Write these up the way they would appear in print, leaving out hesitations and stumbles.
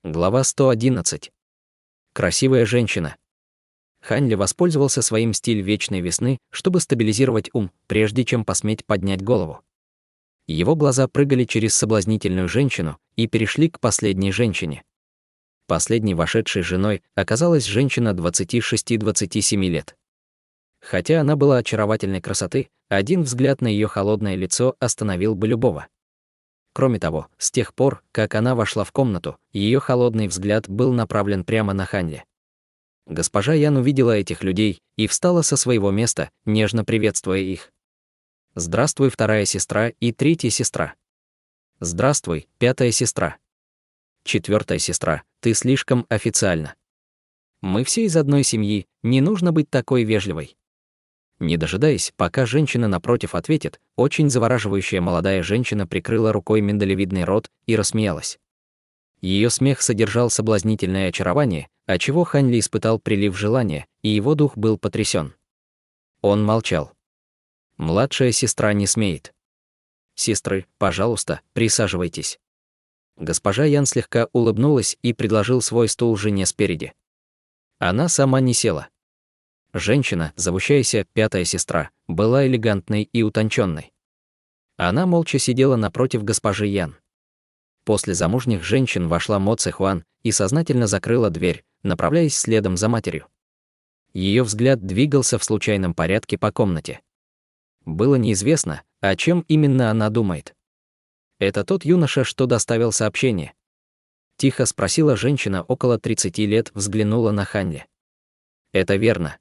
Глава 111. Красивая женщина. Ханли воспользовался своим стиль вечной весны, чтобы стабилизировать ум, прежде чем посметь поднять голову. Его глаза прыгали через соблазнительную женщину и перешли к последней женщине. Последней вошедшей женой оказалась женщина 26-27 лет. Хотя она была очаровательной красоты, один взгляд на ее холодное лицо остановил бы любого. Кроме того, с тех пор, как она вошла в комнату, ее холодный взгляд был направлен прямо на Ханли. Госпожа Ян увидела этих людей и встала со своего места, нежно приветствуя их. «Здравствуй, вторая сестра и третья сестра. Здравствуй, пятая сестра. Четвертая сестра, ты слишком официальна. Мы все из одной семьи, не нужно быть такой вежливой». Не дожидаясь, пока женщина напротив ответит, очень завораживающая молодая женщина прикрыла рукой миндалевидный рот и рассмеялась. Ее смех содержал соблазнительное очарование, отчего Ханли испытал прилив желания, и его дух был потрясен. Он молчал. Младшая сестра не смеет. «Сестры, пожалуйста, присаживайтесь». Госпожа Ян слегка улыбнулась и предложил свой стул жене спереди. Она сама не села. Женщина, зовущаяся пятая сестра, была элегантной и утонченной. Она молча сидела напротив госпожи Ян. После замужних женщин вошла Мо Цэхуан и сознательно закрыла дверь, направляясь следом за матерью. Ее взгляд двигался в случайном порядке по комнате. Было неизвестно, о чем именно она думает. «Это тот юноша, что доставил сообщение?» Тихо спросила женщина около 30 лет, взглянула на Ханли. «Это верно.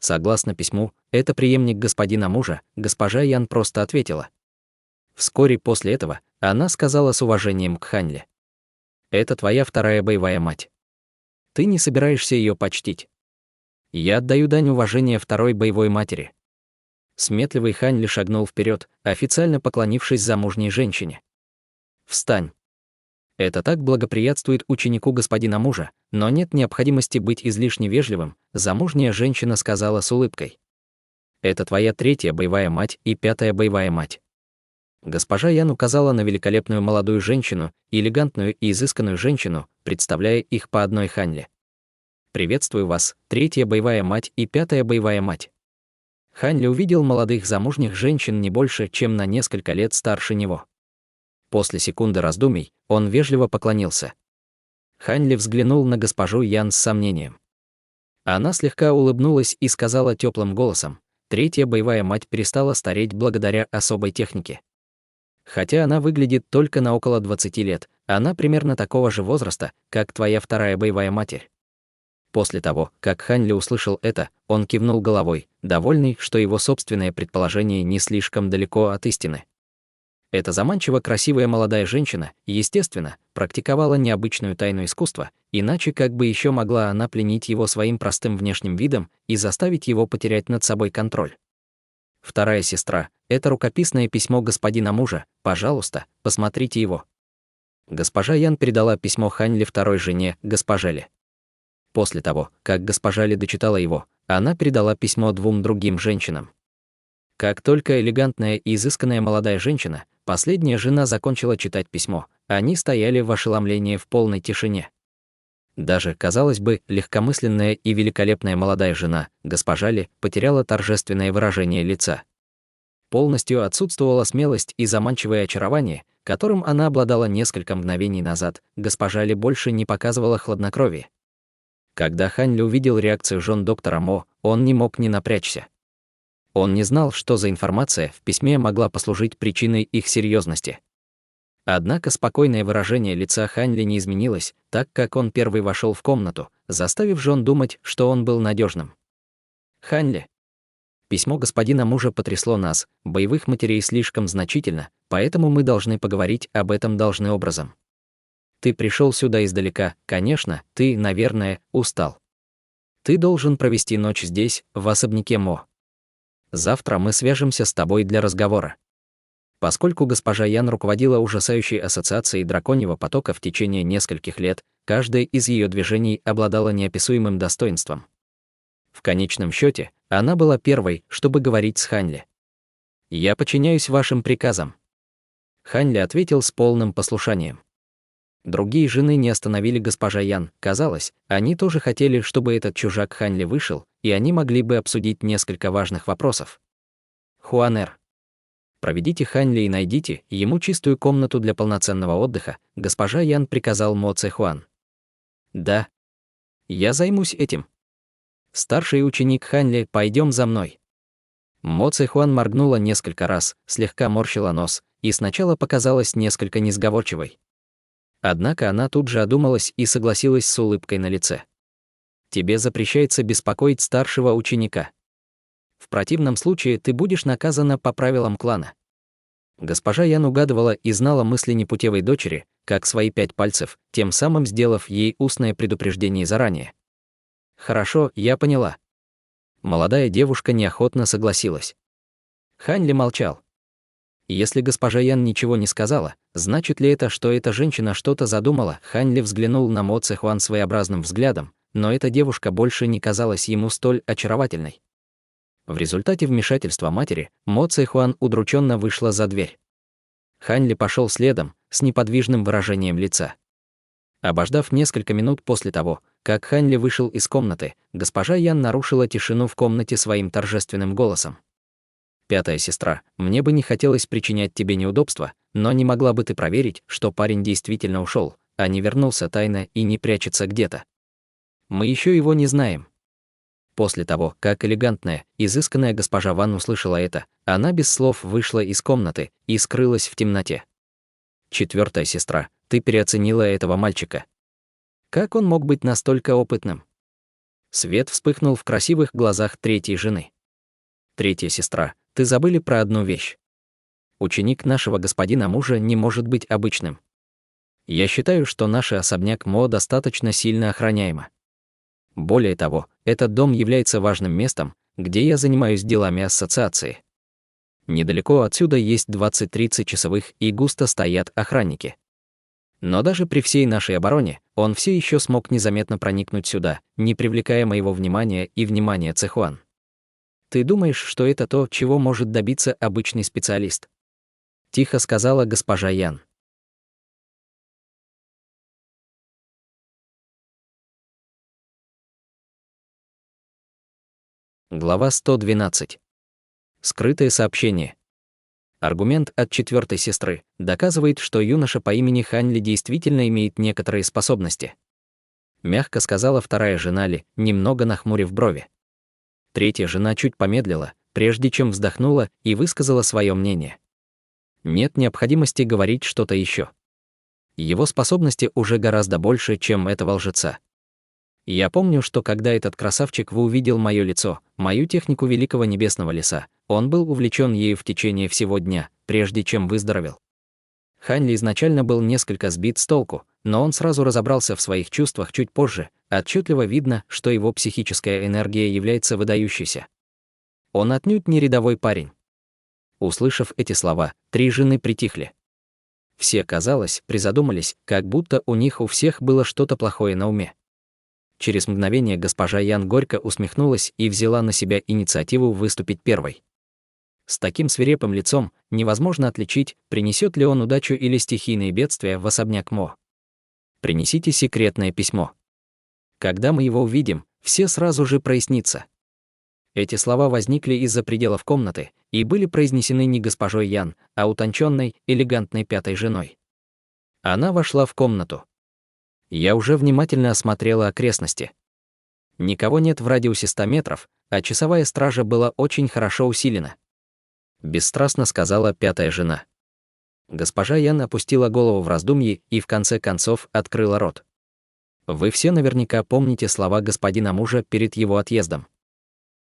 Согласно письму, это преемник господина мужа», госпожа Ян просто ответила. Вскоре после этого она сказала с уважением к Ханли: «Это твоя вторая боевая мать. Ты не собираешься ее почтить. Я отдаю дань уважения второй боевой матери». Сметливый Ханли шагнул вперед, официально поклонившись замужней женщине. «Встань. Это так благоприятствует ученику господина мужа, но нет необходимости быть излишне вежливым», замужняя женщина сказала с улыбкой. «Это твоя третья боевая мать и пятая боевая мать». Госпожа Ян указала на великолепную молодую женщину и элегантную и изысканную женщину, представляя их по одной Ханли. «Приветствую вас, третья боевая мать и пятая боевая мать». Ханли увидел молодых замужних женщин не больше, чем на несколько лет старше него. После секунды раздумий он вежливо поклонился. Ханли взглянул на госпожу Ян с сомнением. Она слегка улыбнулась и сказала теплым голосом: «Третья боевая мать перестала стареть благодаря особой технике. Хотя она выглядит только на около 20 лет, она примерно такого же возраста, как твоя вторая боевая матерь». После того, как Ханли услышал это, он кивнул головой, довольный, что его собственное предположение не слишком далеко от истины. Эта заманчиво красивая молодая женщина, естественно, практиковала необычную тайну искусства, иначе как бы еще могла она пленить его своим простым внешним видом и заставить его потерять над собой контроль. «Вторая сестра, это рукописное письмо господина мужа, пожалуйста, посмотрите его». Госпожа Ян передала письмо Ханли второй жене, госпоже Ли. После того, как госпожа Ли дочитала его, она передала письмо двум другим женщинам. Как только элегантная и изысканная молодая женщина, последняя жена, закончила читать письмо, они стояли в ошеломлении в полной тишине. Даже, казалось бы, легкомысленная и великолепная молодая жена, госпожа Ли, потеряла торжественное выражение лица. Полностью отсутствовала смелость и заманчивое очарование, которым она обладала несколько мгновений назад, госпожа Ли больше не показывала хладнокровия. Когда Ханли увидел реакцию жен доктора Мо, он не мог не напрячься. Он не знал, что за информация в письме могла послужить причиной их серьезности. Однако спокойное выражение лица Ханли не изменилось, так как он первый вошел в комнату, заставив жен думать, что он был надежным. «Ханли, письмо господина мужа потрясло нас, боевых матерей, слишком значительно, поэтому мы должны поговорить об этом должным образом. Ты пришел сюда издалека, конечно, ты, наверное, устал. Ты должен провести ночь здесь, в особняке Мо. Завтра мы свяжемся с тобой для разговора». Поскольку госпожа Ян руководила ужасающей ассоциацией драконьего потока в течение нескольких лет, каждое из ее движений обладало неописуемым достоинством. В конечном счете, она была первой, чтобы говорить с Ханли. «Я подчиняюсь вашим приказам». Ханли ответил с полным послушанием. Другие жены не остановили госпожа Ян. Казалось, они тоже хотели, чтобы этот чужак Ханьли вышел, и они могли бы обсудить несколько важных вопросов. Хуанер. Проведите Ханьли и найдите ему чистую комнату для полноценного отдыха, госпожа Ян приказал Мо Цэ Хуан. Да. Я займусь этим. Старший ученик Ханьли, пойдем за мной. Мо Цэ Хуан моргнула несколько раз, слегка морщила нос, и сначала показалась несколько несговорчивой. Однако она тут же одумалась и согласилась с улыбкой на лице. Тебе запрещается беспокоить старшего ученика. В противном случае ты будешь наказана по правилам клана. Госпожа Ян угадывала и знала мысли непутевой дочери, как свои 5 пальцев, тем самым сделав ей устное предупреждение заранее. Хорошо, я поняла. Молодая девушка неохотно согласилась. Ханьли молчал. Если госпожа Ян ничего не сказала, значит ли это, что эта женщина что-то задумала? Ханьли взглянул на Мо Цэ Хуан своеобразным взглядом, но эта девушка больше не казалась ему столь очаровательной. В результате вмешательства матери, Мо Цэ Хуан удрученно вышла за дверь. Ханьли пошел следом, с неподвижным выражением лица. Обождав несколько минут после того, как Ханьли вышел из комнаты, госпожа Ян нарушила тишину в комнате своим торжественным голосом. «Пятая сестра, мне бы не хотелось причинять тебе неудобства, но не могла бы ты проверить, что парень действительно ушел, а не вернулся тайно и не прячется где-то? Мы еще его не знаем». После того, как элегантная, изысканная госпожа Ван услышала это, она без слов вышла из комнаты и скрылась в темноте. «Четвертая сестра, ты переоценила этого мальчика. Как он мог быть настолько опытным?» Свет вспыхнул в красивых глазах третьей жены. «Третья сестра, ты забыли про одну вещь. Ученик нашего господина мужа не может быть обычным. Я считаю, что наш особняк Мо достаточно сильно охраняемо. Более того, этот дом является важным местом, где я занимаюсь делами ассоциации. Недалеко отсюда есть 20-30 часовых и густо стоят охранники. Но даже при всей нашей обороне, он все еще смог незаметно проникнуть сюда, не привлекая моего внимания и внимания Цэ Хуан. Ты думаешь, что это то, чего может добиться обычный специалист?» Тихо сказала госпожа Ян. Глава 112. Скрытое сообщение. Аргумент от четвертой сестры доказывает, что юноша по имени Ханьли действительно имеет некоторые способности. Мягко сказала вторая жена Ли, немного нахмурив брови. Третья жена чуть помедлила, прежде чем вздохнула и высказала свое мнение. Нет необходимости говорить что-то еще. Его способности уже гораздо больше, чем этого лжеца. Я помню, что когда этот красавчик увидел мое лицо, мою технику Великого Небесного Леса, он был увлечен ею в течение всего дня, прежде чем выздоровел. Ханьли изначально был несколько сбит с толку, но он сразу разобрался в своих чувствах чуть позже, отчетливо видно, что его психическая энергия является выдающейся. Он отнюдь не рядовой парень. Услышав эти слова, 3 жены притихли. Все, казалось, призадумались, как будто у них у всех было что-то плохое на уме. Через мгновение госпожа Ян горько усмехнулась и взяла на себя инициативу выступить первой. С таким свирепым лицом невозможно отличить, принесет ли он удачу или стихийные бедствия в особняк Мо. «Принесите секретное письмо. Когда мы его увидим, все сразу же прояснится». Эти слова возникли из-за пределов комнаты и были произнесены не госпожой Ян, а утонченной, элегантной пятой женой. Она вошла в комнату. Я уже внимательно осмотрела окрестности. Никого нет в радиусе 100 метров, а часовая стража была очень хорошо усилена. Бесстрастно сказала пятая жена. Госпожа Ян опустила голову в раздумье и в конце концов открыла рот. Вы все наверняка помните слова господина мужа перед его отъездом.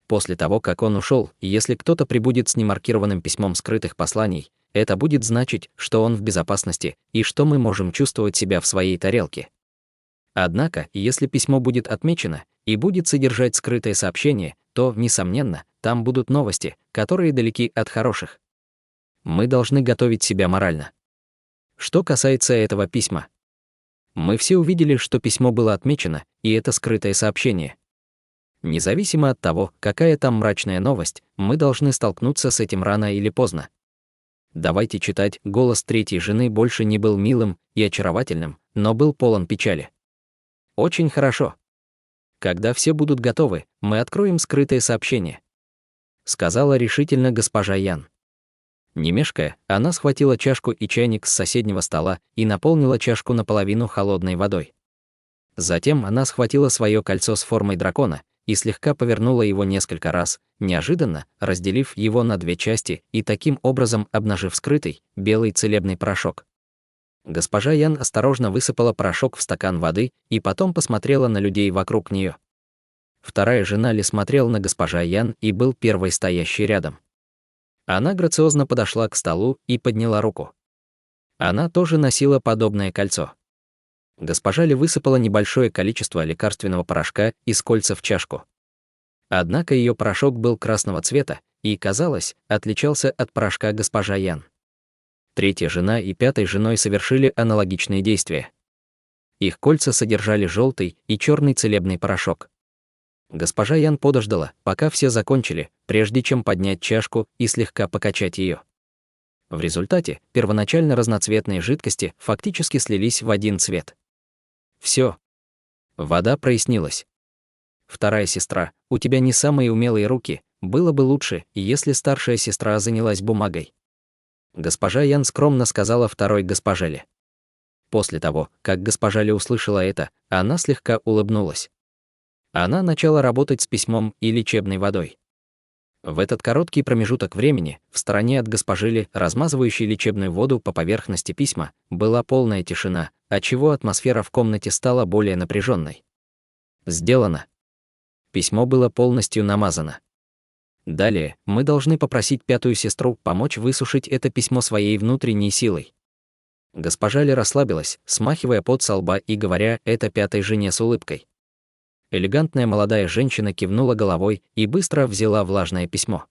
После того, как он ушел, если кто-то прибудет с немаркированным письмом скрытых посланий, это будет значить, что он в безопасности и что мы можем чувствовать себя в своей тарелке. Однако, если письмо будет отмечено и будет содержать скрытое сообщение, то, несомненно, там будут новости, которые далеки от хороших. Мы должны готовить себя морально. Что касается этого письма. Мы все увидели, что письмо было отмечено, и это скрытое сообщение. Независимо от того, какая там мрачная новость, мы должны столкнуться с этим рано или поздно. Давайте читать. Голос третьей жены больше не был милым и очаровательным, но был полон печали. Очень хорошо. Когда все будут готовы, мы откроем скрытое сообщение, сказала решительно госпожа Ян. Не мешкая, она схватила чашку и чайник с соседнего стола и наполнила чашку наполовину холодной водой. Затем она схватила свое кольцо с формой дракона и слегка повернула его несколько раз, неожиданно разделив его на две части и таким образом обнажив скрытый, белый целебный порошок. Госпожа Ян осторожно высыпала порошок в стакан воды и потом посмотрела на людей вокруг нее. Вторая жена Ли смотрела на госпожа Ян и был первой стоящей рядом. Она грациозно подошла к столу и подняла руку. Она тоже носила подобное кольцо. Госпожа Ли высыпала небольшое количество лекарственного порошка из кольца в чашку. Однако ее порошок был красного цвета и, казалось, отличался от порошка госпожа Ян. Третья жена и пятой женой совершили аналогичные действия. Их кольца содержали желтый и черный целебный порошок. Госпожа Ян подождала, пока все закончили, прежде чем поднять чашку и слегка покачать ее. В результате первоначально разноцветные жидкости фактически слились в один цвет. Все. Вода прояснилась. Вторая сестра, у тебя не самые умелые руки, было бы лучше, если старшая сестра занялась бумагой. Госпожа Ян скромно сказала второй госпоже Ли. После того, как госпожа Ли услышала это, она слегка улыбнулась. Она начала работать с письмом и лечебной водой. В этот короткий промежуток времени, в стороне от госпожи Ли, размазывающей лечебную воду по поверхности письма, была полная тишина, отчего атмосфера в комнате стала более напряженной. Сделано. Письмо было полностью намазано. Далее мы должны попросить пятую сестру помочь высушить это письмо своей внутренней силой. Госпожа Ли расслабилась, смахивая пот со лба и говоря это пятой жене с улыбкой. Элегантная молодая женщина кивнула головой и быстро взяла влажное письмо.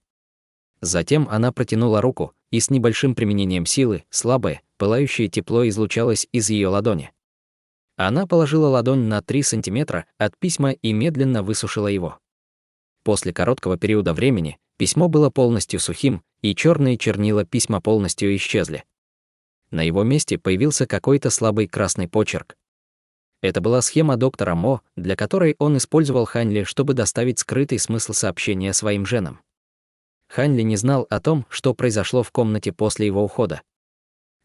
Затем она протянула руку, и с небольшим применением силы, слабое, пылающее тепло излучалось из ее ладони. Она положила ладонь на 3 сантиметра от письма и медленно высушила его. После короткого периода времени письмо было полностью сухим, и черные чернила письма полностью исчезли. На его месте появился какой-то слабый красный почерк. Это была схема доктора Мо, для которой он использовал Хань Ли, чтобы доставить скрытый смысл сообщения своим женам. Хань Ли не знал о том, что произошло в комнате после его ухода.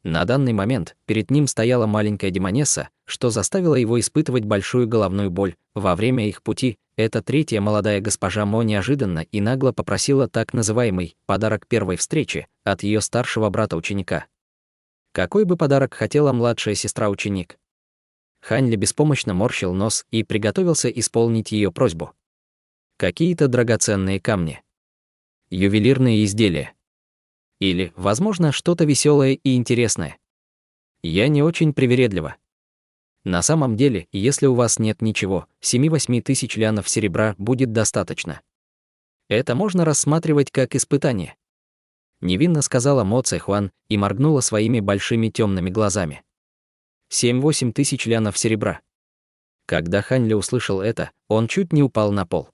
На данный момент перед ним стояла маленькая демонесса, что заставило его испытывать большую головную боль. Во время их пути эта третья молодая госпожа Мо неожиданно и нагло попросила так называемый «подарок первой встречи» от ее старшего брата-ученика. Какой бы подарок хотела младшая сестра-ученик? Хань Ли беспомощно морщил нос и приготовился исполнить ее просьбу. Какие-то драгоценные камни. Ювелирные изделия. Или, возможно, что-то веселое и интересное. Я не очень привередлива. На самом деле, если у вас нет ничего, 7-8 тысяч лянов серебра будет достаточно. Это можно рассматривать как испытание. Невинно сказала Мо Цэхуан и моргнула своими большими темными глазами. 7-8 тысяч лянов серебра. Когда Хань Ли услышал это, он чуть не упал на пол.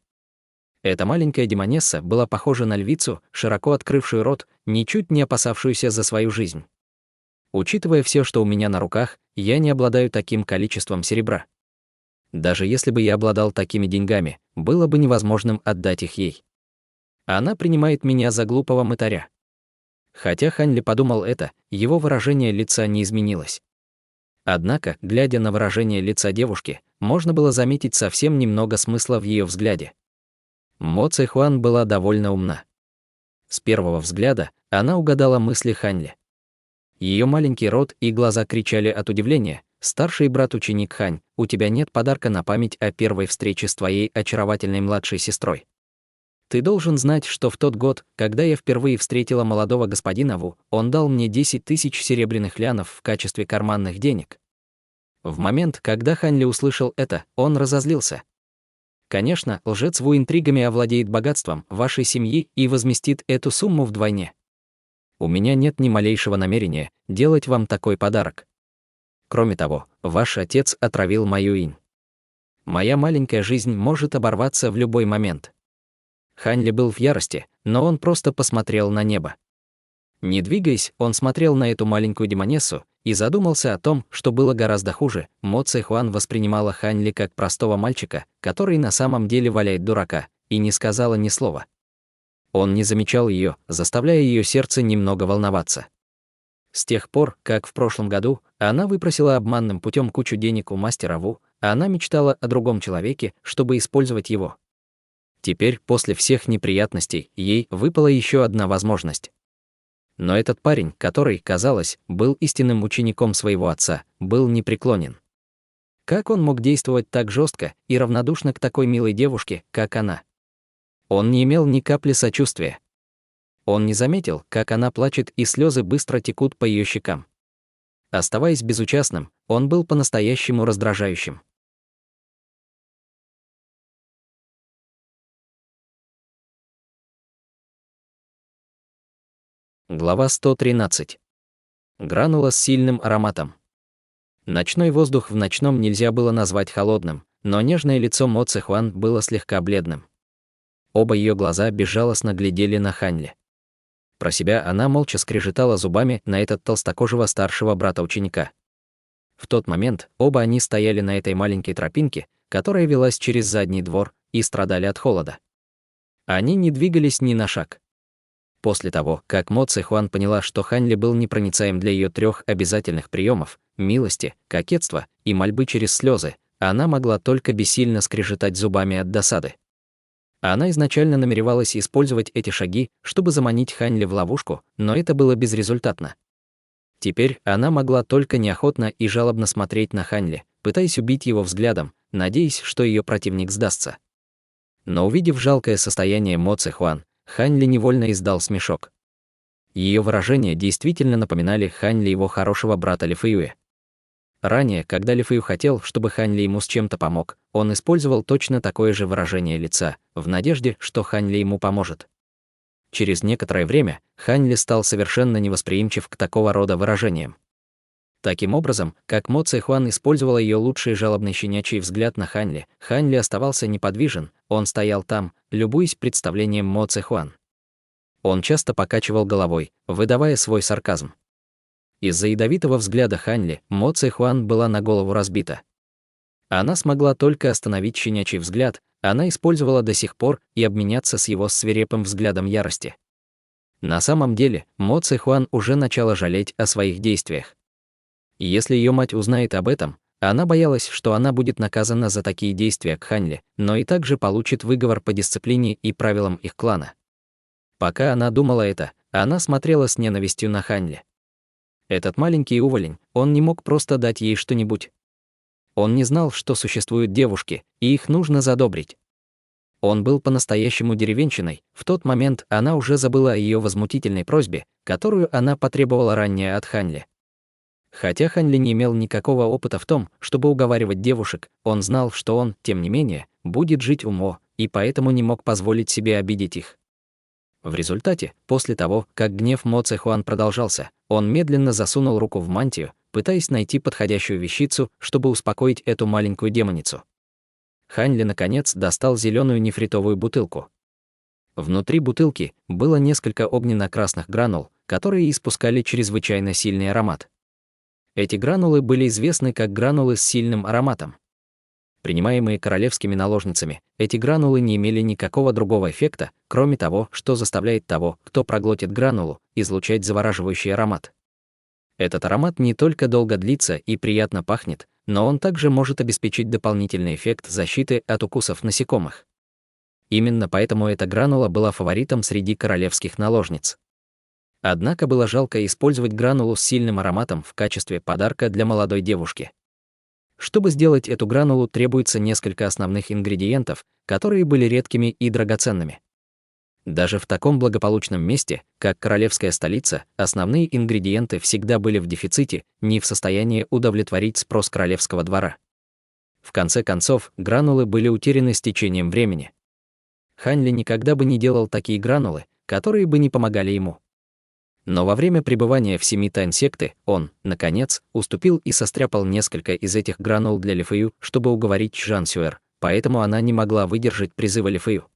Эта маленькая демонесса была похожа на львицу, широко открывшую рот, ничуть не опасавшуюся за свою жизнь. Учитывая все, что у меня на руках, я не обладаю таким количеством серебра. Даже если бы я обладал такими деньгами, было бы невозможным отдать их ей. Она принимает меня за глупого мытаря. Хотя Хань Ли подумал это, его выражение лица не изменилось. Однако, глядя на выражение лица девушки, можно было заметить совсем немного смысла в ее взгляде. Мо Цэхуан была довольно умна. С первого взгляда она угадала мысли Хань Ли. Ее маленький рот и глаза кричали от удивления. «Старший брат-ученик Хань, у тебя нет подарка на память о первой встрече с твоей очаровательной младшей сестрой. Ты должен знать, что в тот год, когда я впервые встретила молодого господина Ву, он дал мне 10 тысяч серебряных лянов в качестве карманных денег». В момент, когда Хань Ли услышал это, он разозлился. Конечно, лжец Ву интригами овладеет богатством вашей семьи и возместит эту сумму вдвойне. У меня нет ни малейшего намерения делать вам такой подарок. Кроме того, ваш отец отравил мою инь. Моя маленькая жизнь может оборваться в любой момент. Хань Ли был в ярости, но он просто посмотрел на небо. Не двигаясь, он смотрел на эту маленькую демонессу и задумался о том, что было гораздо хуже. Мо Цзэхуан воспринимала Хань Ли как простого мальчика, который на самом деле валяет дурака, и не сказала ни слова. Он не замечал ее, заставляя ее сердце немного волноваться. С тех пор, как в прошлом году она выпросила обманным путем кучу денег у мастера Ву, она мечтала о другом человеке, чтобы использовать его. Теперь, после всех неприятностей, ей выпала еще одна возможность. Но этот парень, который, казалось, был истинным учеником своего отца, был непреклонен. Как он мог действовать так жестко и равнодушно к такой милой девушке, как она? Он не имел ни капли сочувствия. Он не заметил, как она плачет, и слезы быстро текут по ее щекам. Оставаясь безучастным, он был по-настоящему раздражающим. Глава 113. Гранула с сильным ароматом. Ночной воздух в ночном нельзя было назвать холодным, но нежное лицо Мо Цзэхуан было слегка бледным. Оба ее глаза безжалостно глядели на Хань Ли. Про себя она молча скрежетала зубами на этот толстокожего старшего брата ученика. В тот момент оба они стояли на этой маленькой тропинке, которая велась через задний двор, и страдали от холода. Они не двигались ни на шаг. После того, как Мо Цзэхуан поняла, что Хань Ли был непроницаем для ее 3 обязательных приемов — милости, кокетства и мольбы через слезы, она могла только бессильно скрежетать зубами от досады. Она изначально намеревалась использовать эти шаги, чтобы заманить Хань Ли в ловушку, но это было безрезультатно. Теперь она могла только неохотно и жалобно смотреть на Хань Ли, пытаясь убить его взглядом, надеясь, что ее противник сдастся. Но увидев жалкое состояние Мо Цзэхуан, Хань Ли невольно издал смешок. Ее выражения действительно напоминали Хань Ли его хорошего брата Ли Фэюэ. Ранее, когда Ли Фэю хотел, чтобы Хань Ли ему с чем-то помог, он использовал точно такое же выражение лица, в надежде, что Хань Ли ему поможет. Через некоторое время Хань Ли стал совершенно невосприимчив к такого рода выражениям. Таким образом, как Мо Цзэхуан использовала ее лучший жалобный щенячий взгляд на Хань Ли оставался неподвижен, он стоял там, любуясь представлением Мо Цзэхуан. Он часто покачивал головой, выдавая свой сарказм. Из-за ядовитого взгляда Хань Ли Мо Цзэхуан была на голову разбита. Она смогла только остановить щенячий взгляд, она использовала до сих пор и обменяться с его свирепым взглядом ярости. На самом деле, Мо Цзэхуан уже начала жалеть о своих действиях. Если ее мать узнает об этом, она боялась, что она будет наказана за такие действия к Хань Ли, но и также получит выговор по дисциплине и правилам их клана. Пока она думала это, она смотрела с ненавистью на Хань Ли. Этот маленький уволень, он не мог просто дать ей что-нибудь. Он не знал, что существуют девушки, и их нужно задобрить. Он был по-настоящему деревенщиной, в тот момент она уже забыла о ее возмутительной просьбе, которую она потребовала ранее от Хань Ли. Хотя Хань Ли не имел никакого опыта в том, чтобы уговаривать девушек, он знал, что он, тем не менее, будет жить у Мо, и поэтому не мог позволить себе обидеть их. В результате, после того, как гнев Мо Цзэхуан продолжался, он медленно засунул руку в мантию, пытаясь найти подходящую вещицу, чтобы успокоить эту маленькую демоницу. Хань Ли, наконец, достал зеленую нефритовую бутылку. Внутри бутылки было несколько огненно-красных гранул, которые испускали чрезвычайно сильный аромат. Эти гранулы были известны как гранулы с сильным ароматом. Принимаемые королевскими наложницами, эти гранулы не имели никакого другого эффекта, кроме того, что заставляет того, кто проглотит гранулу, излучать завораживающий аромат. Этот аромат не только долго длится и приятно пахнет, но он также может обеспечить дополнительный эффект защиты от укусов насекомых. Именно поэтому эта гранула была фаворитом среди королевских наложниц. Однако было жалко использовать гранулу с сильным ароматом в качестве подарка для молодой девушки. Чтобы сделать эту гранулу, требуется несколько основных ингредиентов, которые были редкими и драгоценными. Даже в таком благополучном месте, как королевская столица, основные ингредиенты всегда были в дефиците, не в состоянии удовлетворить спрос королевского двора. В конце концов, гранулы были утеряны с течением времени. Хань Ли никогда бы не делал такие гранулы, которые бы не помогали ему. Но во время пребывания в 7 тайн секты он, наконец, уступил и состряпал несколько из этих гранул для Ли Фэю, чтобы уговорить Жан Сюэр, поэтому она не могла выдержать призыва Ли Фэю.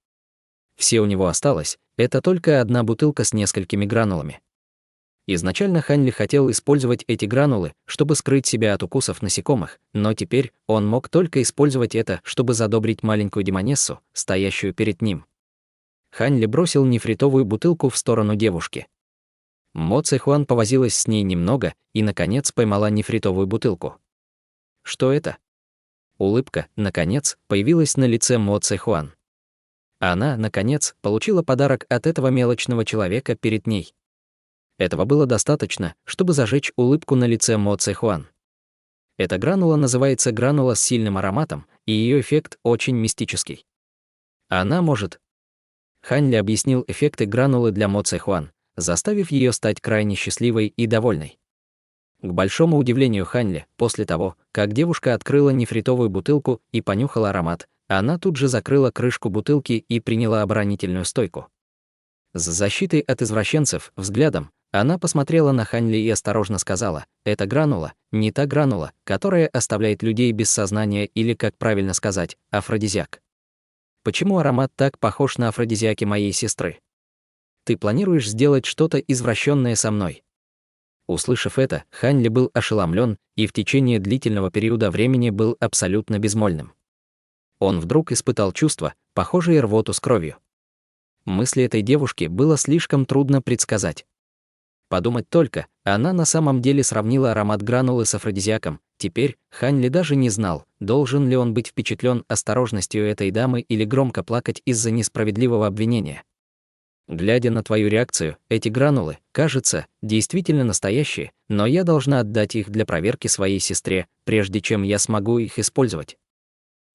Все у него осталось, это только одна бутылка с несколькими гранулами. Изначально Ханьли хотел использовать эти гранулы, чтобы скрыть себя от укусов насекомых, но теперь он мог только использовать это, чтобы задобрить маленькую демонессу, стоящую перед ним. Ханьли бросил нефритовую бутылку в сторону девушки. Мо Цэхуан повозилась с ней немного и, наконец, поймала нефритовую бутылку. Что это? Улыбка, наконец, появилась на лице Мо Цэхуан. Она, наконец, получила подарок от этого мелочного человека перед ней. Этого было достаточно, чтобы зажечь улыбку на лице Мо Цэхуан. Эта гранула называется гранула с сильным ароматом, и ее эффект очень мистический. Она может... Ханьли объяснил эффекты гранулы для Мо Цэхуан, заставив ее стать крайне счастливой и довольной. К большому удивлению Ханьли, после того, как девушка открыла нефритовую бутылку и понюхала аромат, она тут же закрыла крышку бутылки и приняла оборонительную стойку. С защитой от извращенцев взглядом она посмотрела на Ханьли и осторожно сказала: «Это гранула, не та гранула, которая оставляет людей без сознания или, как правильно сказать, афродизиак. Почему аромат так похож на афродизиаки моей сестры? Ты планируешь сделать что-то извращенное со мной?» Услышав это, Ханьли был ошеломлен и в течение длительного периода времени был абсолютно безмольным. Он вдруг испытал чувство, похожее рвоту с кровью. Мысли этой девушки было слишком трудно предсказать. Подумать только, она на самом деле сравнила аромат гранулы с афродизиаком. Теперь Ханьли даже не знал, должен ли он быть впечатлен осторожностью этой дамы или громко плакать из-за несправедливого обвинения. Глядя на твою реакцию, эти гранулы, кажется, действительно настоящие, но я должна отдать их для проверки своей сестре, прежде чем я смогу их использовать.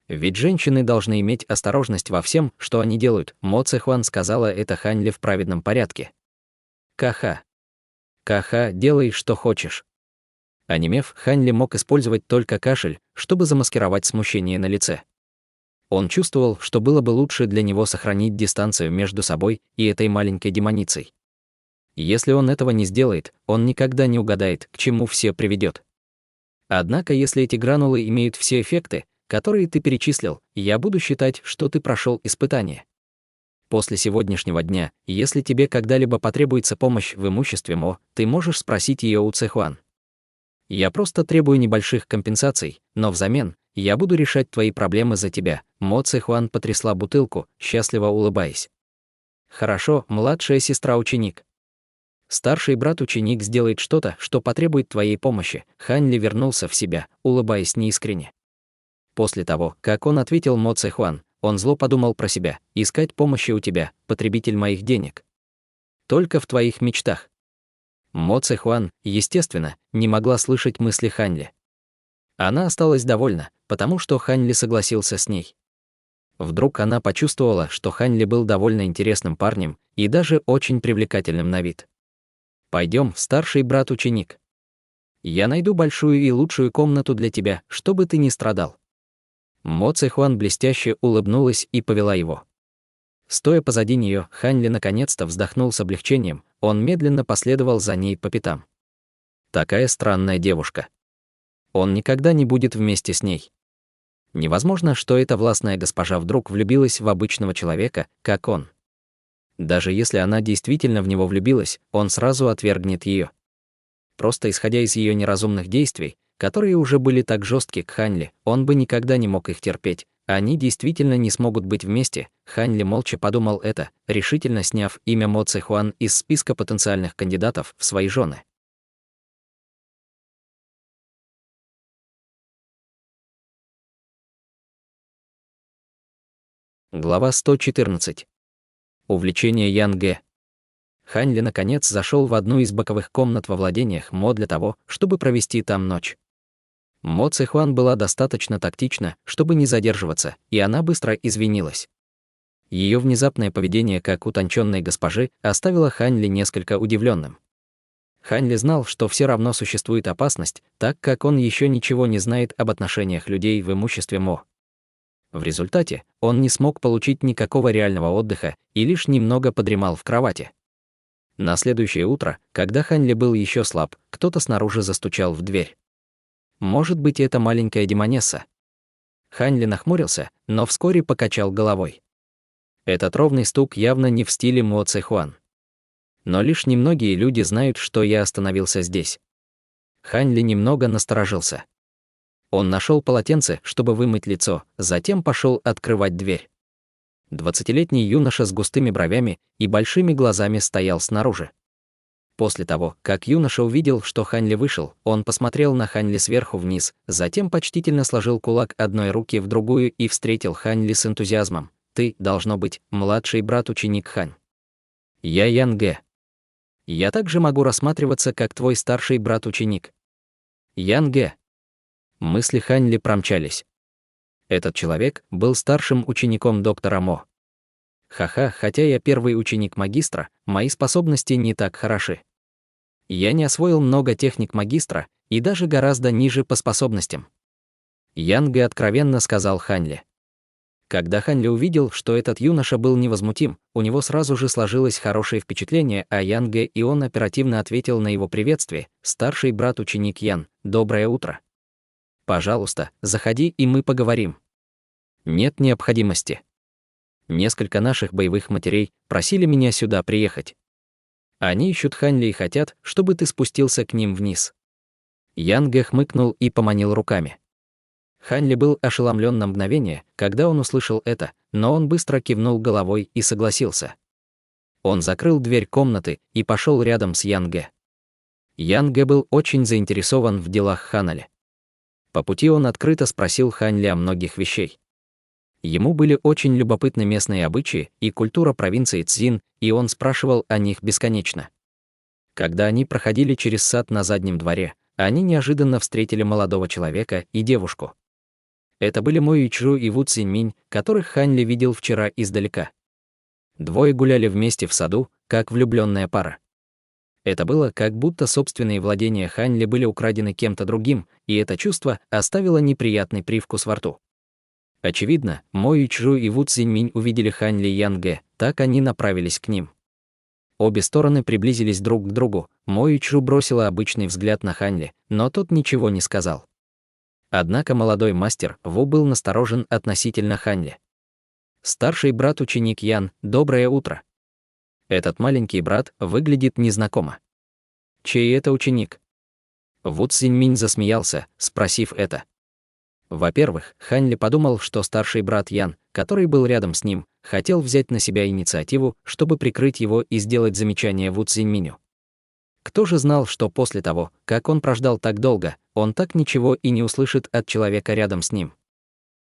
Ведь женщины должны иметь осторожность во всем, что они делают. Мо Цэхуан сказала это Ханьли в праведном порядке. Каха. Каха, делай, что хочешь. Онемев, Ханьли мог использовать только кашель, чтобы замаскировать смущение на лице. Он чувствовал, что было бы лучше для него сохранить дистанцию между собой и этой маленькой демоницей. Если он этого не сделает, он никогда не угадает, к чему все приведет. Однако, если эти гранулы имеют все эффекты, которые ты перечислил, я буду считать, что ты прошел испытание. После сегодняшнего дня, если тебе когда-либо потребуется помощь в имуществе Мо, ты можешь спросить ее у Цэхуан. Я просто требую небольших компенсаций, но взамен я буду решать твои проблемы за тебя. Мо Цэхуан потрясла бутылку, счастливо улыбаясь. Хорошо, младшая сестра-ученик. Старший брат-ученик сделает что-то, что потребует твоей помощи. Ханьли вернулся в себя, улыбаясь неискренне. После того, как он ответил Мо Цэхуан, он зло подумал про себя: искать помощи у тебя, потребитель моих денег. Только в твоих мечтах. Мо Цэхуан, естественно, не могла слышать мысли Ханьли. Она осталась довольна, потому что Ханьли согласился с ней. Вдруг она почувствовала, что Ханьли был довольно интересным парнем и даже очень привлекательным на вид. «Пойдем, старший брат-ученик. Я найду большую и лучшую комнату для тебя, чтобы ты не страдал». Мо Цэхуан блестяще улыбнулась и повела его. Стоя позади нее, Ханьли наконец-то вздохнул с облегчением, он медленно последовал за ней по пятам. Такая странная девушка. Он никогда не будет вместе с ней. Невозможно, что эта властная госпожа вдруг влюбилась в обычного человека, как он. Даже если она действительно в него влюбилась, он сразу отвергнет ее. Просто исходя из ее неразумных действий, которые уже были так жестки к Ханьли, он бы никогда не мог их терпеть. Они действительно не смогут быть вместе. Ханьли молча подумал это, решительно сняв имя Мо Цэхуан из списка потенциальных кандидатов в свои жены. Глава 114. Увлечение Ян Гэ. Ханьли наконец зашел в одну из боковых комнат во владениях Мо для того, чтобы провести там ночь. Мо Цэхуан была достаточно тактична, чтобы не задерживаться, и она быстро извинилась. Ее внезапное поведение как утонченной госпожи оставило Ханьли несколько удивленным. Ханьли знал, что все равно существует опасность, так как он еще ничего не знает об отношениях людей в имуществе Мо. В результате он не смог получить никакого реального отдыха и лишь немного подремал в кровати. На следующее утро, когда Ханьли был еще слаб, кто-то снаружи застучал в дверь. Может быть, это маленькая демонесса? Ханьли нахмурился, но вскоре покачал головой. Этот ровный стук явно не в стиле Мо Цэхуан. Но лишь немногие люди знают, что я остановился здесь. Хань Ли немного насторожился. Он нашел полотенце, чтобы вымыть лицо, затем пошел открывать дверь. 20-летний юноша с густыми бровями и большими глазами стоял снаружи. После того, как юноша увидел, что Хань Ли вышел, он посмотрел на Хань Ли сверху вниз, затем почтительно сложил кулак одной руки в другую и встретил Хань Ли с энтузиазмом. «Ты, должно быть, младший брат-ученик Хань. Я Ян Гэ. Я также могу рассматриваться как твой старший брат-ученик. Ян Гэ». Мысли Хань Ли промчались. Этот человек был старшим учеником доктора Мо. Ха-ха, хотя я первый ученик магистра, мои способности не так хороши. Я не освоил много техник магистра и даже гораздо ниже по способностям. Ян Гэ откровенно сказал Хань Ли. Когда Хань Ли увидел, что этот юноша был невозмутим, у него сразу же сложилось хорошее впечатление о Ян Гэ, и он оперативно ответил на его приветствие: «Старший брат-ученик Ян, доброе утро. Пожалуйста, заходи, и мы поговорим». Нет необходимости. Несколько наших боевых матерей просили меня сюда приехать. Они ищут Хань Ли и хотят, чтобы ты спустился к ним вниз. Ян Гэ хмыкнул и поманил руками. Хань Ли был ошеломлен на мгновение, когда он услышал это, но он быстро кивнул головой и согласился. Он закрыл дверь комнаты и пошел рядом с Ян Гэ. Ян Гэ был очень заинтересован в делах Ханя Ли. По пути он открыто спросил Хань Ли о многих вещей. Ему были очень любопытны местные обычаи и культура провинции Цзин, и он спрашивал о них бесконечно. Когда они проходили через сад на заднем дворе, они неожиданно встретили молодого человека и девушку. Это были Мо Юйчжу и Ву Цзиньминь, которых Хань Ли видел вчера издалека. Двое гуляли вместе в саду, как влюбленная пара. Это было, как будто собственные владения Хань Ли были украдены кем-то другим, и это чувство оставило неприятный привкус во рту. Очевидно, Мо Юйчжу и Ву Цзиньминь увидели Хань Ли и Ян Гэ, так они направились к ним. Обе стороны приблизились друг к другу. Мо Юйчжу бросила обычный взгляд на Хань Ли, но тот ничего не сказал. Однако молодой мастер Ву был насторожен относительно Хань Ли. «Старший брат-ученик Ян, доброе утро». Этот маленький брат выглядит незнакомо. Чей это ученик? Ву Цзиньминь засмеялся, спросив это. Во-первых, Хань Ли подумал, что старший брат Ян, который был рядом с ним, хотел взять на себя инициативу, чтобы прикрыть его и сделать замечание Ву Цзиньминю. Кто же знал, что после того, как он прождал так долго, он так ничего и не услышит от человека рядом с ним?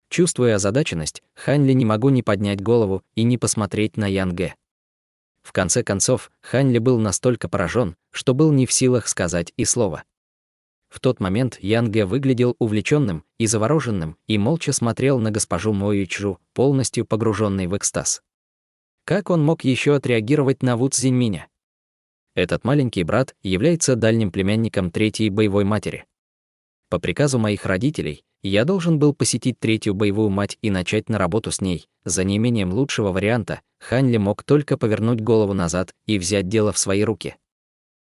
Чувствуя озадаченность, Хань Ли не могу не поднять голову и не посмотреть на Ян Гэ. В конце концов, Хань Ли был настолько поражен, что был не в силах сказать и слова. В тот момент Ян Гэ выглядел увлеченным и завороженным и молча смотрел на госпожу Мо Юйчжу, полностью погруженный в экстаз. Как он мог еще отреагировать на Ву Цзиньминя? Этот маленький брат является дальним племянником третьей боевой матери. По приказу моих родителей, я должен был посетить третью боевую мать и начать на работу с ней. За неимением лучшего варианта, Хань Ли мог только повернуть голову назад и взять дело в свои руки.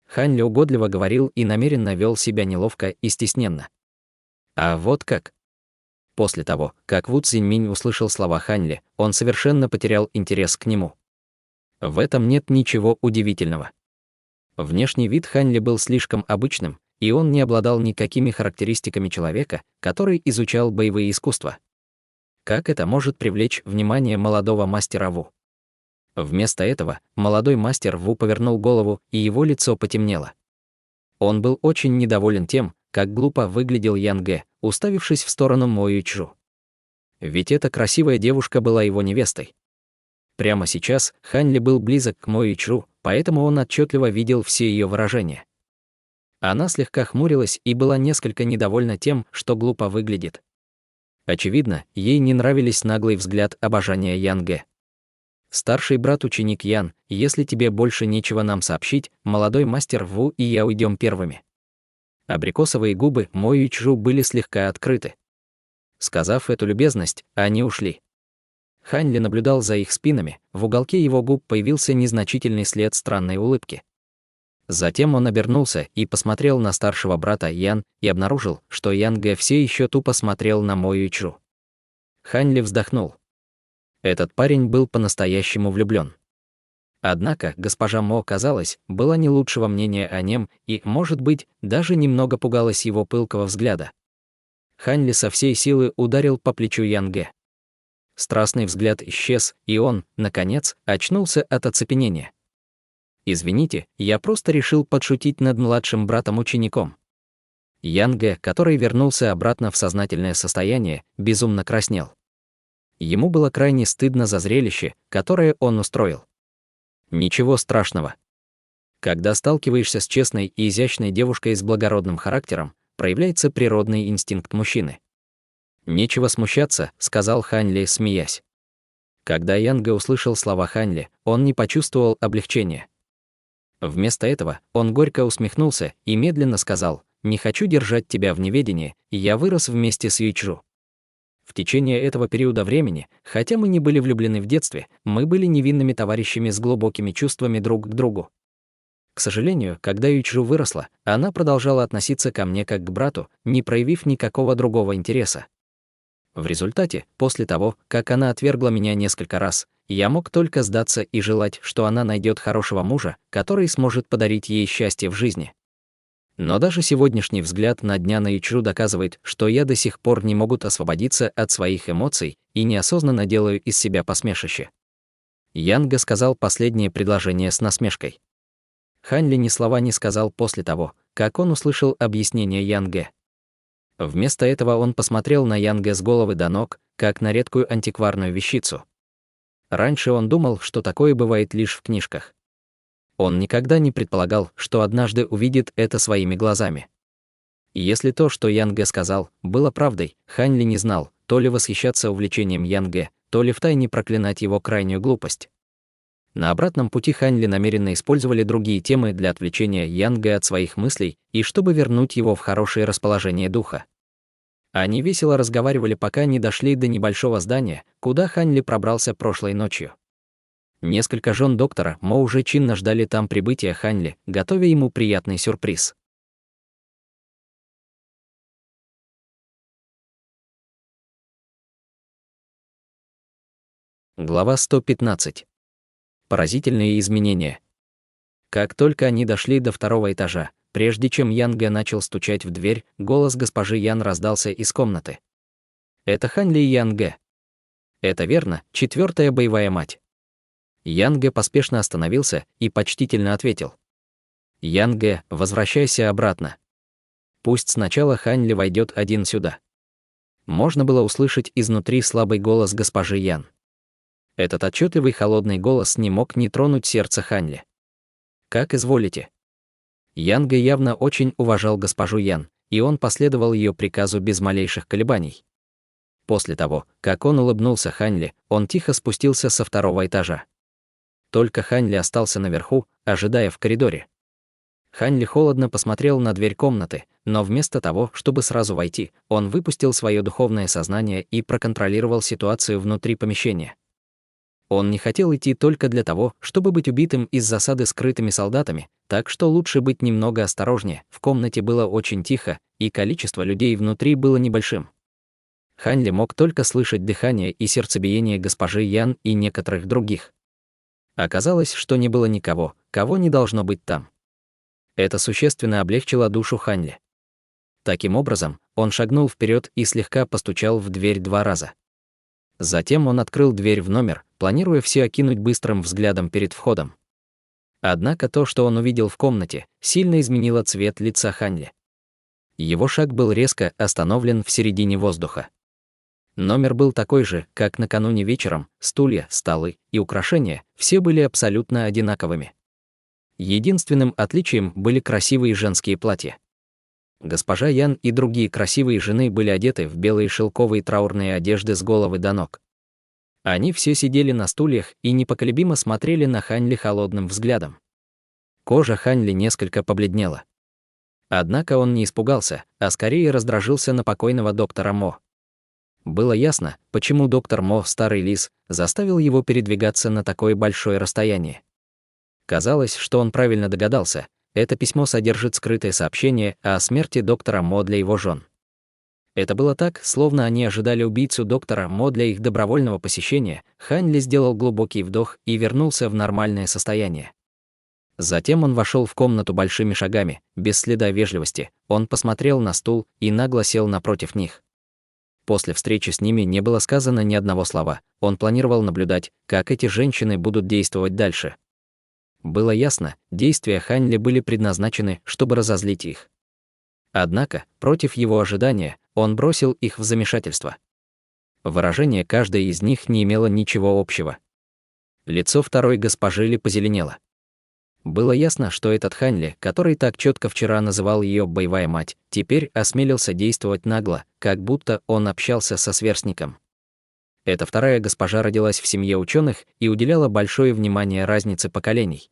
Хань Ли угодливо говорил и намеренно вел себя неловко и стесненно. А вот как. После того, как Ву Цзиньминь услышал слова Хань Ли, он совершенно потерял интерес к нему. В этом нет ничего удивительного. Внешний вид Хань Ли был слишком обычным, и он не обладал никакими характеристиками человека, который изучал боевые искусства. Как это может привлечь внимание молодого мастера Ву? Вместо этого молодой мастер Ву повернул голову, и его лицо потемнело. Он был очень недоволен тем, как глупо выглядел Ян Гэ, уставившись в сторону Мо Юйчжу. Ведь эта красивая девушка была его невестой. Прямо сейчас Хань Ли был близок к Мо Юйчжу, поэтому он отчетливо видел все ее выражения. Она слегка хмурилась и была несколько недовольна тем, что глупо выглядит. Очевидно, ей не нравились наглый взгляд обожания Ян Гэ. «Старший брат-ученик Ян, если тебе больше нечего нам сообщить, молодой мастер Ву и я уйдем первыми». Абрикосовые губы Мо Юйчжу были слегка открыты. Сказав эту любезность, они ушли. Хань Ли наблюдал за их спинами, в уголке его губ появился незначительный след странной улыбки. Затем он обернулся и посмотрел на старшего брата Ян и обнаружил, что Ян Гэ все еще тупо смотрел на Мо Юйчжу. Хань Ли вздохнул. Этот парень был по-настоящему влюблен. Однако госпожа Мо, казалось, была не лучшего мнения о нем и, может быть, даже немного пугалась его пылкого взгляда. Хань Ли со всей силы ударил по плечу Ян Гэ. Страстный взгляд исчез, и он, наконец, очнулся от оцепенения. «Извините, я просто решил подшутить над младшим братом-учеником». Ян Гэ, который вернулся обратно в сознательное состояние, безумно краснел. Ему было крайне стыдно за зрелище, которое он устроил. Ничего страшного. Когда сталкиваешься с честной и изящной девушкой с благородным характером, проявляется природный инстинкт мужчины. «Нечего смущаться», — сказал Хань Ли, смеясь. Когда Ян Гэ услышал слова Хань Ли, он не почувствовал облегчения. Вместо этого он горько усмехнулся и медленно сказал: «Не хочу держать тебя в неведении, я вырос вместе с Юйчжу». В течение этого периода времени, хотя мы не были влюблены в детстве, мы были невинными товарищами с глубокими чувствами друг к другу. К сожалению, когда Юйчжу выросла, она продолжала относиться ко мне как к брату, не проявив никакого другого интереса. В результате, после того, как она отвергла меня несколько раз, я мог только сдаться и желать, что она найдет хорошего мужа, который сможет подарить ей счастье в жизни. Но даже сегодняшний взгляд на дня на Юйчжу доказывает, что я до сих пор не могу освободиться от своих эмоций и неосознанно делаю из себя посмешище. Ян Гэ сказал последнее предложение с насмешкой. Хань Ли ни слова не сказал после того, как он услышал объяснение Ян Гэ. Вместо этого он посмотрел на Ян Гэ с головы до ног, как на редкую антикварную вещицу. Раньше он думал, что такое бывает лишь в книжках. Он никогда не предполагал, что однажды увидит это своими глазами. И если то, что Ян Гэ сказал, было правдой, Хань Ли не знал, то ли восхищаться увлечением Ян Гэ, то ли втайне проклинать его крайнюю глупость. На обратном пути Хань Ли намеренно использовали другие темы для отвлечения Ян Гэ от своих мыслей и чтобы вернуть его в хорошее расположение духа. Они весело разговаривали, пока не дошли до небольшого здания, куда Хань Ли пробрался прошлой ночью. Несколько жен доктора Мо уже чинно ждали там прибытия Хань Ли, готовя ему приятный сюрприз. Глава 115. Поразительные изменения. Как только они дошли до второго этажа, прежде чем Ян Гэ начал стучать в дверь, голос госпожи Ян раздался из комнаты. «Это Хань Ли и Ян Гэ». «Это верно, четвертая боевая мать». Ян Гэ поспешно остановился и почтительно ответил. «Ян Гэ, возвращайся обратно. Пусть сначала Хань Ли войдет один сюда». Можно было услышать изнутри слабый голос госпожи Ян. Этот отчетливый холодный голос не мог не тронуть сердце Хань Ли. «Как изволите». Ян Гэ явно очень уважал госпожу Ян, и он последовал ее приказу без малейших колебаний. После того, как он улыбнулся Хань Ли, он тихо спустился со второго этажа. Только Хань Ли остался наверху, ожидая в коридоре. Хань Ли холодно посмотрел на дверь комнаты, но вместо того, чтобы сразу войти, он выпустил свое духовное сознание и проконтролировал ситуацию внутри помещения. Он не хотел идти только для того, чтобы быть убитым из засады скрытыми солдатами, так что лучше быть немного осторожнее. В комнате было очень тихо, и количество людей внутри было небольшим. Хань Ли мог только слышать дыхание и сердцебиение госпожи Ян и некоторых других. Оказалось, что не было никого, кого не должно быть там. Это существенно облегчило душу Хань Ли. Таким образом, он шагнул вперед и слегка постучал в дверь 2 раза. Затем он открыл дверь в номер, планируя все окинуть быстрым взглядом перед входом. Однако то, что он увидел в комнате, сильно изменило цвет лица Хань Ли. Его шаг был резко остановлен в середине воздуха. Номер был такой же, как накануне вечером, стулья, столы и украшения, все были абсолютно одинаковыми. Единственным отличием были красивые женские платья. Госпожа Ян и другие красивые жены были одеты в белые шелковые траурные одежды с головы до ног. Они все сидели на стульях и непоколебимо смотрели на Хань Ли холодным взглядом. Кожа Хань Ли несколько побледнела. Однако он не испугался, а скорее раздражился на покойного доктора Мо. Было ясно, почему доктор Мо, старый лис, заставил его передвигаться на такое большое расстояние. Казалось, что он правильно догадался. Это письмо содержит скрытое сообщение о смерти доктора Мо для его жен. Это было так, словно они ожидали убийцу доктора Мо для их добровольного посещения. Хань Ли сделал глубокий вдох и вернулся в нормальное состояние. Затем он вошел в комнату большими шагами, без следа вежливости. Он посмотрел на стул и нагло сел напротив них. После встречи с ними не было сказано ни одного слова. Он планировал наблюдать, как эти женщины будут действовать дальше. Было ясно, действия Хань Ли были предназначены, чтобы разозлить их. Однако, против его ожидания, он бросил их в замешательство. Выражение каждой из них не имело ничего общего. Лицо второй госпожи Ли позеленело. Было ясно, что этот Хань Ли, который так четко вчера называл ее «боевая мать», теперь осмелился действовать нагло, как будто он общался со сверстником. Эта вторая госпожа родилась в семье ученых и уделяла большое внимание разнице поколений.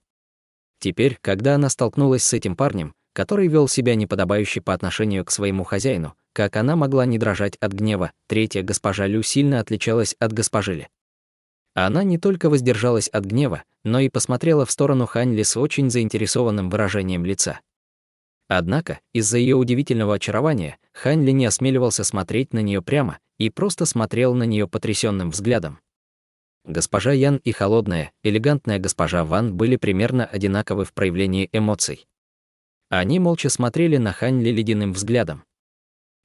Теперь, когда она столкнулась с этим парнем, который вел себя неподобающе по отношению к своему хозяину, как она могла не дрожать от гнева, третья госпожа Лю сильно отличалась от госпожи Ли. Она не только воздержалась от гнева, но и посмотрела в сторону Хань Ли с очень заинтересованным выражением лица. Однако, из-за ее удивительного очарования, Хань Ли не осмеливался смотреть на нее прямо и просто смотрел на нее потрясенным взглядом. Госпожа Ян и холодная, элегантная госпожа Ван были примерно одинаковы в проявлении эмоций. Они молча смотрели на Хань Ли ледяным взглядом.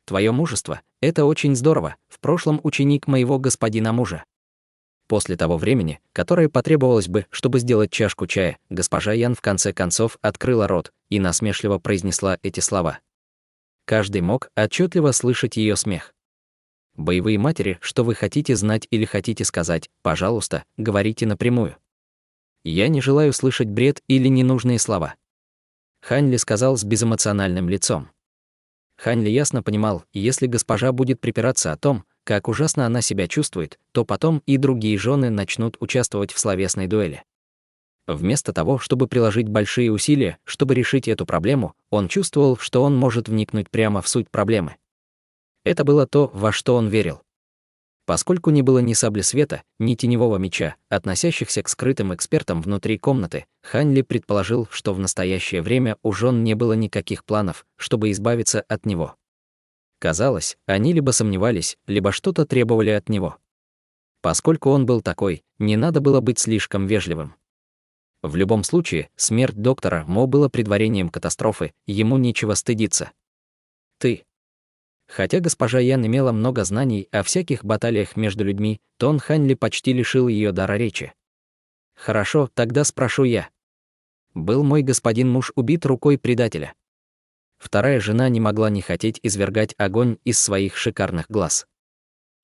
«Твое мужество — это очень здорово, в прошлом ученик моего господина мужа». После того времени, которое потребовалось бы, чтобы сделать чашку чая, госпожа Ян в конце концов открыла рот и насмешливо произнесла эти слова. Каждый мог отчетливо слышать ее смех. «Боевые матери, что вы хотите знать или хотите сказать, пожалуйста, говорите напрямую. Я не желаю слышать бред или ненужные слова». Хань Ли сказал с безэмоциональным лицом. Хань Ли ясно понимал, если госпожа будет припираться о том, как ужасно она себя чувствует, то потом и другие жены начнут участвовать в словесной дуэли. Вместо того, чтобы приложить большие усилия, чтобы решить эту проблему, он чувствовал, что он может вникнуть прямо в суть проблемы. Это было то, во что он верил. Поскольку не было ни сабли света, ни теневого меча, относящихся к скрытым экспертам внутри комнаты, Хань Ли предположил, что в настоящее время у жен не было никаких планов, чтобы избавиться от него. Казалось, они либо сомневались, либо что-то требовали от него. Поскольку он был такой, не надо было быть слишком вежливым. В любом случае, смерть доктора Мо была предварением катастрофы, ему нечего стыдиться. «Ты». Хотя госпожа Ян имела много знаний о всяких баталиях между людьми, тон Хань Ли почти лишил ее дара речи. «Хорошо, тогда спрошу я. Был мой господин муж убит рукой предателя?» Вторая жена не могла не хотеть извергать огонь из своих шикарных глаз.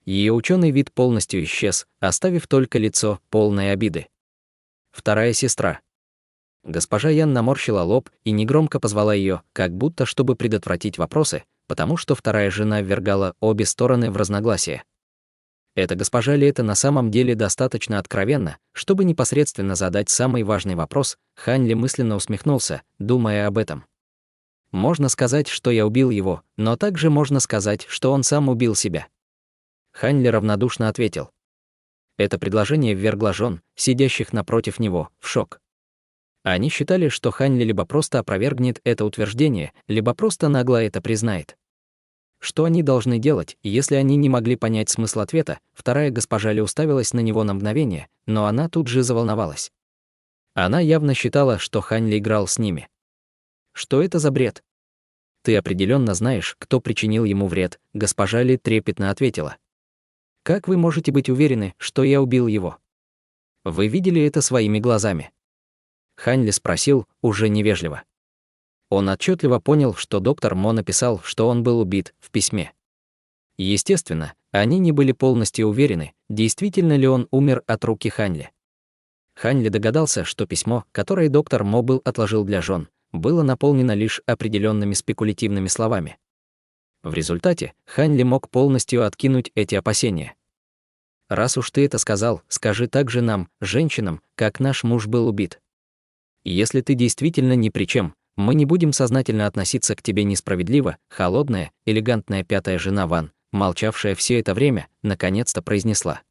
Ее ученый вид полностью исчез, оставив только лицо, полное обиды. Вторая сестра. Госпожа Ян наморщила лоб и негромко позвала ее, как будто чтобы предотвратить вопросы, потому что вторая жена ввергала обе стороны в разногласия. Эта госпожа Ли это на самом деле достаточно откровенно, чтобы непосредственно задать самый важный вопрос. Хань Ли мысленно усмехнулся, думая об этом. Можно сказать, что я убил его, но также можно сказать, что он сам убил себя. Хань Ли равнодушно ответил. Это предложение ввергло жен, сидящих напротив него, в шок. Они считали, что Хань Ли либо просто опровергнет это утверждение, либо просто нагло это признает. Что они должны делать, если они не могли понять смысл ответа? Вторая госпожа Ли уставилась на него на мгновение, но она тут же заволновалась. Она явно считала, что Хань Ли играл с ними. Что это за бред? Ты определенно знаешь, кто причинил ему вред, госпожа Ли трепетно ответила. Как вы можете быть уверены, что я убил его? Вы видели это своими глазами? Хань Ли спросил, уже невежливо. Он отчетливо понял, что доктор Мо написал, что он был убит, в письме. Естественно, они не были полностью уверены, действительно ли он умер от руки Хань Ли. Хань Ли догадался, что письмо, которое доктор Мо был отложил для жен, было наполнено лишь определенными спекулятивными словами. В результате Хань Ли мог полностью откинуть эти опасения. Раз уж ты это сказал, скажи также нам, женщинам, как наш муж был убит. Если ты действительно ни при чем, мы не будем сознательно относиться к тебе несправедливо. Холодная, элегантная пятая жена Ван, молчавшая все это время, наконец-то произнесла.